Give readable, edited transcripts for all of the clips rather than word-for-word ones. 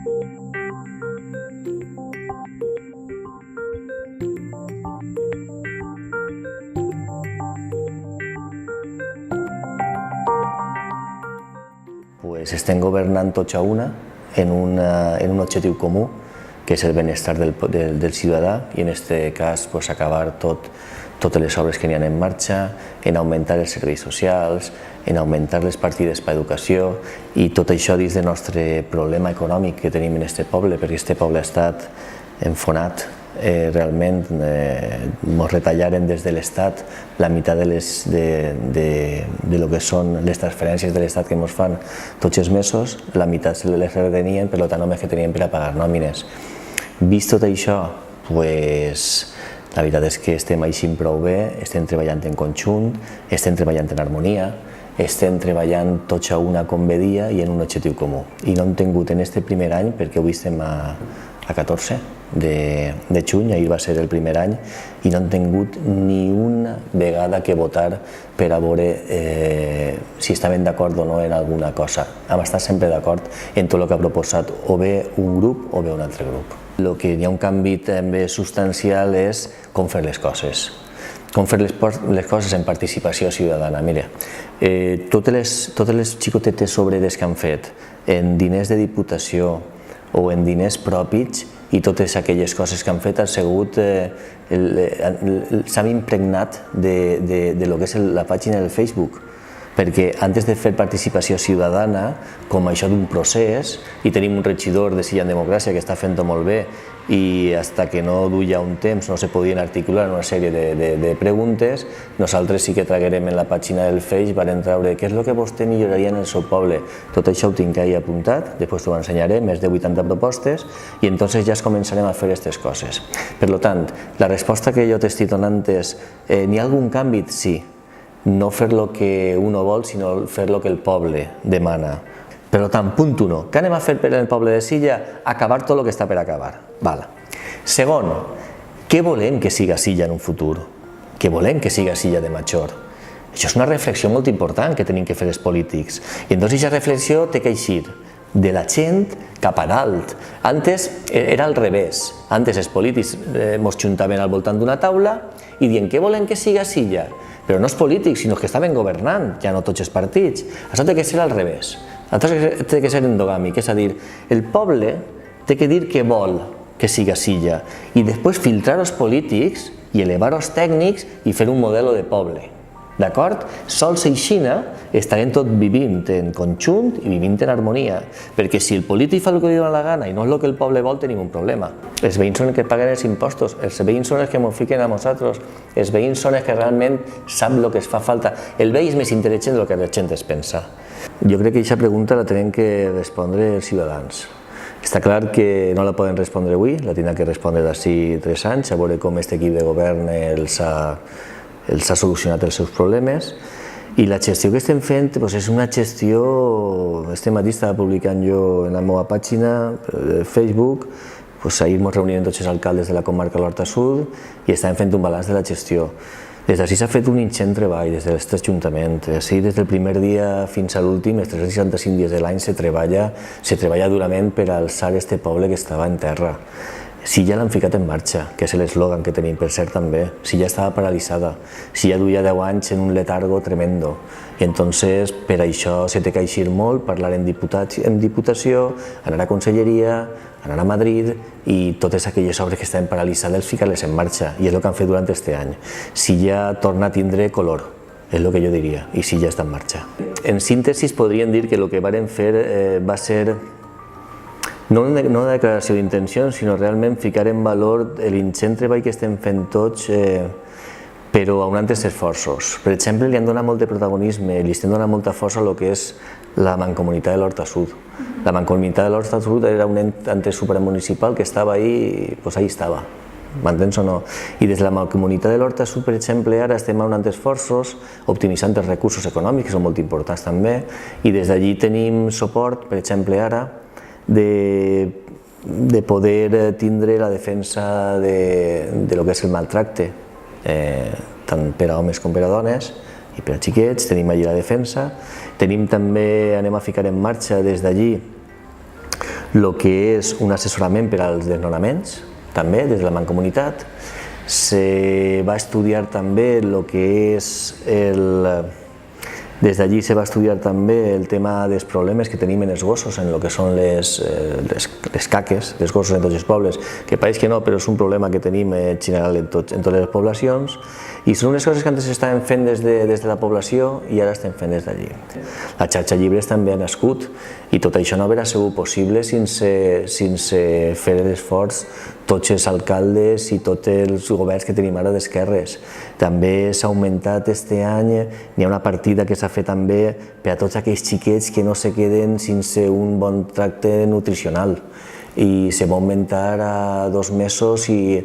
Estem governant tots a una en un objectiu comú, que és el benestar del ciutadà, i en aquest cas acabar totes les obres que n'hi ha en marxa, en augmentar els serveis socials, en augmentar les partides per a educació, i tot això dins del nostre problema econòmic que tenim en aquest poble, perquè aquest poble ha estat enfonat. Realment ens retallaren des de l'Estat la meitat de lo que són les transferències de l'Estat que ens fan tots els mesos, la meitat se les retenien, per tant només que tenien per a pagar nòmines. Vist tot això, la veritat és que estem així prou bé, estem treballant en conjunt, estem treballant en harmonia, estem treballant tots a una com bé dia i en un objectiu comú. I no hem tingut en aquest primer any, perquè avui estem a 14 de juny, ahir va ser el primer any, i no hem tingut ni una vegada que votar per a veure si estaven d'acord o no en alguna cosa. Hem estat sempre d'acord en tot el que ha proposat o bé un grup o bé un altre grup. El que hi ha un canvi també substancial és com fer les coses. Com fer les coses en participació ciutadana. Mira, totes les xicotetes obreres que han fet en diners de diputació o en diners propis, i totes aquelles coses que han fet s'han impregnat de lo que és la pàgina del Facebook, perquè antes de fer participació ciutadana, com això d'un procés, i tenim un regidor de Silla en Democràcia que està fent-ho molt bé, i fins que no duia un temps no se podien articular una sèrie de preguntes, nosaltres sí que traguerem en la pàgina del Facebook, vam treure què és el que vostè milloraria en el seu poble. Tot això ho tinc ahí apuntat, després t'ho ensenyaré, més de 80 propostes, i entonces ja començarem a fer aquestes coses. Per tant, la resposta que jo t'estic donant és, n'hi ha algun canvi? Sí. No fer el que uno vol, sinó fer el que el poble demana. Per tant, punt 1. Què anem a fer per el poble de Silla? Acabar tot el que està per acabar. Segon, què volem que siga Silla en un futur? Què volem que siga Silla de major? Això és una reflexió molt important que tenim que fer els polítics. I llavors aquesta reflexió té que eixir de la gent cap a dalt. Antes era al revés. Antes els polítics ens juntaven al voltant d'una taula i dient què volem que siga Silla? Però no els polítics, sinó que estaven governant, ja no tots els partits. Això té que ser al revés. Això té que ser endogàmic, és a dir, el poble té que dir què vol que siga Silla i després filtrar els polítics i elevar els tècnics i fer un model de poble. D'acord? Sols aixina estarem tots vivint en conjunt i vivint en harmonia, perquè si el polític fa el que li dona la gana i no és el que el poble vol, tenim un problema. Els veïns són els que paguen els impostos, els veïns són els que ens fiquen a nosaltres, els veïns són els que realment sap el que es fa falta. El veí és més intel·ligent del que la gent es pensa. Jo crec que aquesta pregunta la tenen que respondre els ciutadans. Està clar que no la poden respondre avui, la tindran que respondre d'ací 3 anys, a veure com aquest equip de govern els ha solucionat els seus problemes. I la gestió que estem fent és una gestió, este matí estava publicant jo en la meva pàgina de Facebook, ahir ens reunirem tots els alcaldes de la comarca de l'Horta Sud i estàvem fent un balanç de la gestió. Des d'ací s'ha fet un ingent treball, des dels tres ajuntaments. Des del primer dia fins a l'últim, els 365 dies de l'any, se treballa durament per alçar aquest poble que estava en terra. Silla l'han ficat en marxa, que és l'eslògan que tenim, per cert també. Silla estava paralitzada, Silla duia 10 anys en un letargo tremendo. I entonces, per això se té que eixir molt, parlar en diputació, anar a conselleria, anar a Madrid i totes aquelles obres que estaven paralitzades ficar-les en marxa. I és el que han fet durant aquest any. Silla torna a tindre color, és el que jo diria, i Silla està en marxa. En síntesi, podríem dir que el que varen fer va ser no una declaració d'intencions, sinó realment ficar en valor l'ingent treball que estem fent tots, però aunant els esforços. Per exemple, li han donat molt de protagonisme, li estem donant molta força a el que és la Mancomunitat de l'Horta Sud. La Mancomunitat de l'Horta Sud era un ente supramunicipal que estava ahí, doncs ahí estava, m'entens o no? I des de la Mancomunitat de l'Horta Sud, per exemple, ara estem aunant esforços, optimitzant els recursos econòmics, que són molt importants també, i des d'allí tenim suport, per exemple, ara, de poder tindre la defensa de lo que és el maltracte, tant per a homes com per a dones i per a xiquets. Tenim allí la defensa. Tenim també, anem a ficar en marxa des d'allí el que és un assessorament per als desnonaments, també des de la Mancomunitat. Se va estudiar també el que és des d'allí se va estudiar també el tema dels problemes que tenim en els gossos, en el que són les caques, els gossos en tots els pobles, que pareix que no, però és un problema que tenim en general en totes les poblacions, i són unes coses que antes s'estaven fent des de la població i ara estem fent des d'allí. La xarxa Llibres també ha nascut i tot això no hauria sigut possible sense fer l'esforç tots els alcaldes i tots els governs que tenim ara d'esquerres. També s'ha augmentat este any, n'hi ha una partida que s'ha fet també per a tots aquells xiquets que no se queden sense un bon tracte nutricional, i se va augmentar a 2 mesos i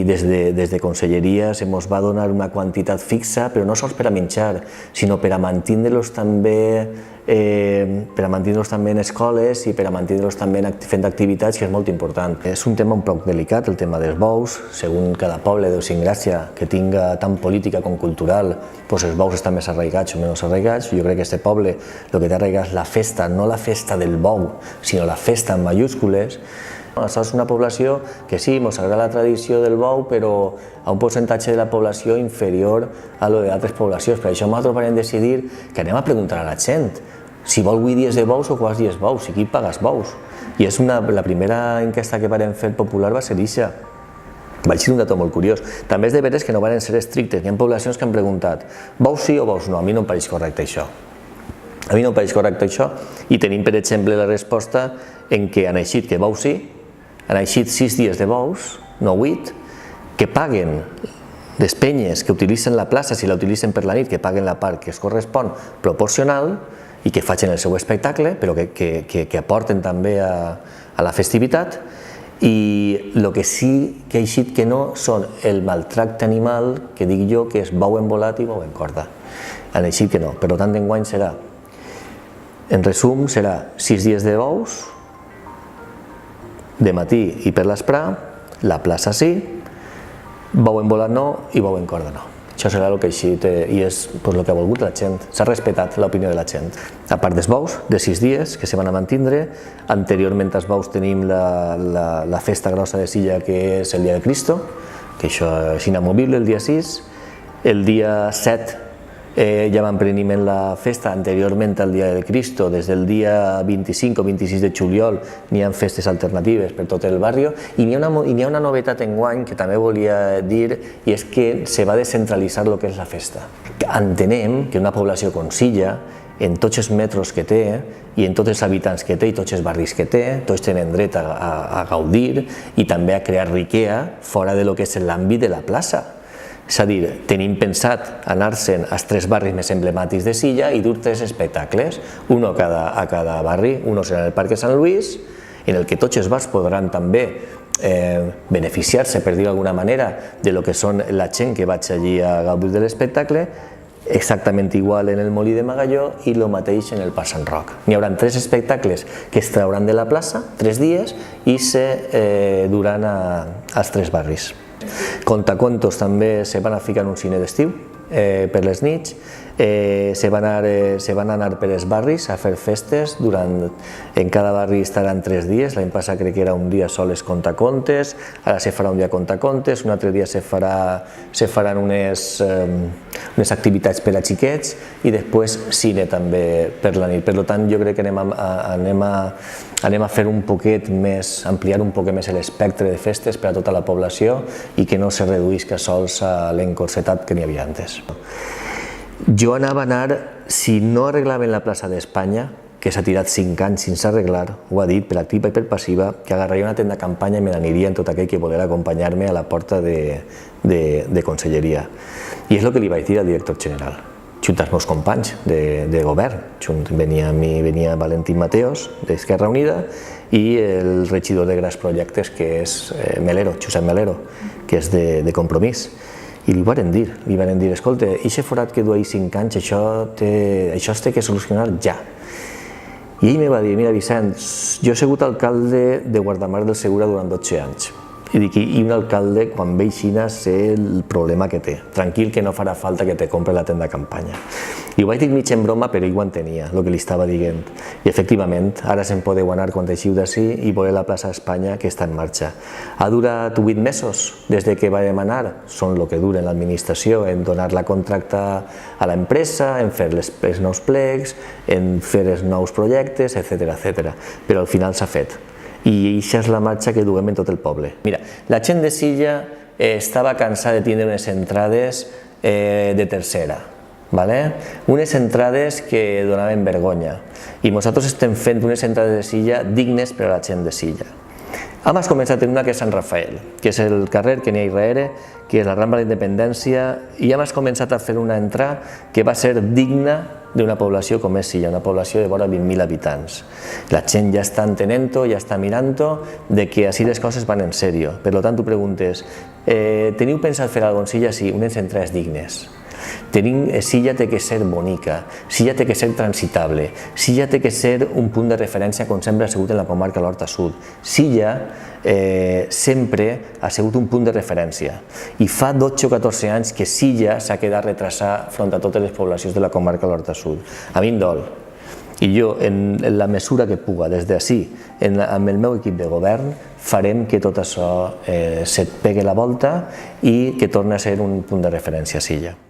des de Conselleria se ens va donar una quantitat fixa, però no sols per a menjar, sinó per a mantenir-los també en escoles i per a mantenir-los també fent activitats, que és molt important. És un tema un poc delicat, el tema dels bous. Segons cada poble, Déu sin gràcia, que tinga tant política com cultural, els bous estan més arraigats o menys arraigats. Jo crec que aquest poble el que té arraigat és la festa, no la festa del bou, sinó la festa en majúscules. Això és una població que sí, ens agrada la tradició del bou, però a un percentatge de la població inferior a lo d'altres poblacions. Per això nosaltres vam decidir que anem a preguntar a la gent si vol 8 dies de bous o quants dies bous, i qui paga els bous. I la primera enquesta que vam fer popular va ser això. Vaig dir un dato molt curiós. També és de veres que no van ser estrictes. Hi ha poblacions que han preguntat bous sí o bous no. A mi no em pareix correcte això. A mi no em pareix correcte això. I tenim, per exemple, la resposta en què han eixit que bous sí, han eixit 6 dies de bous, no 8, que paguen les penyes que utilitzen la plaça, si la utilitzen per la nit, que paguen la part que es correspon proporcional i que facin el seu espectacle, però que aporten també a la festivitat. I el que sí que ha eixit que no són el maltracte animal, que dic jo, que és bou envolat i bou en corda. Han eixit que no, per tant d'enguany serà, en resum, serà 6 dies de bous, de matí i per l'esprà, la plaça sí, bou envolat no i bou en corda no. Això serà el que ha eixit i és el que ha volgut la gent. S'ha respectat l'opinió de la gent. A part dels bous, de 6 dies, que se van a mantindre, anteriorment als bous tenim la festa grossa de Silla, que és el dia de Cristo, que això és inamovible, el dia 6. El dia 7 ja vam preniment la festa anteriorment al dia de Cristo. Des del dia 25 o 26 de juliol n'hi ha festes alternatives per tot el barri, i n'hi ha una novetat enguany que també volia dir, i és que se va descentralitzar el que és la festa. Entenem que una població com Silla, en tots els metres que té i en tots els habitants que té i tots els barris que té, tots tenen dret a gaudir i també a crear riquesa fora de lo que és l'àmbit de la plaça. És a dir, tenim pensat anar-se'n als 3 barris més emblemàtics de Silla i dur 3 espectacles, un a cada barri. Un serà en el Parc de Sant Lluís, en el que tots els bars podran també beneficiar-se, per dir d'alguna manera, de lo que són la gent que vaig allí a gaudir de l'espectacle, exactament igual en el Molí de Magalló i el mateix en el Parc Sant Roc. N'hi haurà 3 espectacles que es trauran de la plaça, 3 dies, i se duran als 3 barris. Contacontos també se van a ficar en un cine d'estiu per les nits, se van anar per els barris a fer festes, en cada barri estaran 3 dies, l'any passat crec que era un dia sol els contacontes, ara se farà un dia contacontes, un altre dia se faran unes activitats per a xiquets i després cine també per la nit. Per tant, jo crec que anem a fer un poquet més, ampliar un poquet més l'espectre de festes per a tota la població i que no se reduïsca sols a l'encorsetat que n'hi havia antes. Jo anava a anar, si no arreglaven la plaça d'Espanya, que s'ha tirat 5 anys sense arreglar, ho ha dit per activa i per passiva, que agarraria una tenda de campanya i me n'aniria en tot aquell que voler acompanyar-me a la porta de Conselleria. I és el que li vaig dir al director general, junt als meus companys de govern. Venia Valentín Mateos, d'Esquerra Unida, i el regidor de Grans Projectes, que és Josep Melero, que és de Compromís. I li varen dir, escolta, aquest forat que du ahir 5 anys, això es té que solucionar ja. I ell me va dir, mira Vicent, jo he sigut alcalde de Guardamar del Segura durant 12 anys. I un alcalde, quan ve aixina, sé el problema que té. Tranquil, que no farà falta que te compre la tenda de campanya. I ho vaig dir mig en broma, però ell ho entenia, el que li estava dient. I efectivament, ara se'n podeu anar quan eixiu d'ací i veure la plaça d'Espanya que està en marxa. Ha durat 8 mesos des que va demanar, són el que dura en l'administració, en donar la contracta a l'empresa, en fer els nous plecs, en fer els nous projectes, etc. Però al final s'ha fet. I això és la marxa que duem en tot el poble. Mira, la gent de Silla estava cansada de tindre unes entrades de tercera, unes entrades que donaven vergonya, i nosaltres estem fent unes entrades de Silla dignes per a la gent de Silla. Hem començat en una que és Sant Rafael, que és el carrer que n'hi ha darrere, que és la Rambla de la Independència, i hem començat a fer una entrada que va ser digna d'una població com és Silla, una població de vora 20.000 habitants. La gent ja està entenent-ho, ja està mirant-ho, de que així les coses van en sèrio. Per tant, tu preguntes, teniu pensat fer alguna cosa en Silla? Sí, unes entrades dignes. Silla té que ser bonica, Silla té que ser transitable, Silla té que ser un punt de referència com sempre ha sigut en la comarca de l'Horta Sud. Silla sempre ha sigut un punt de referència i fa 12 o 14 anys que Silla s'ha quedat retrasar front a totes les poblacions de la comarca de l'Horta Sud. A mi em dol. I jo, en la mesura que puga, des d'ací, amb el meu equip de govern, farem que tot això se't pegui la volta i que torni a ser un punt de referència a Silla.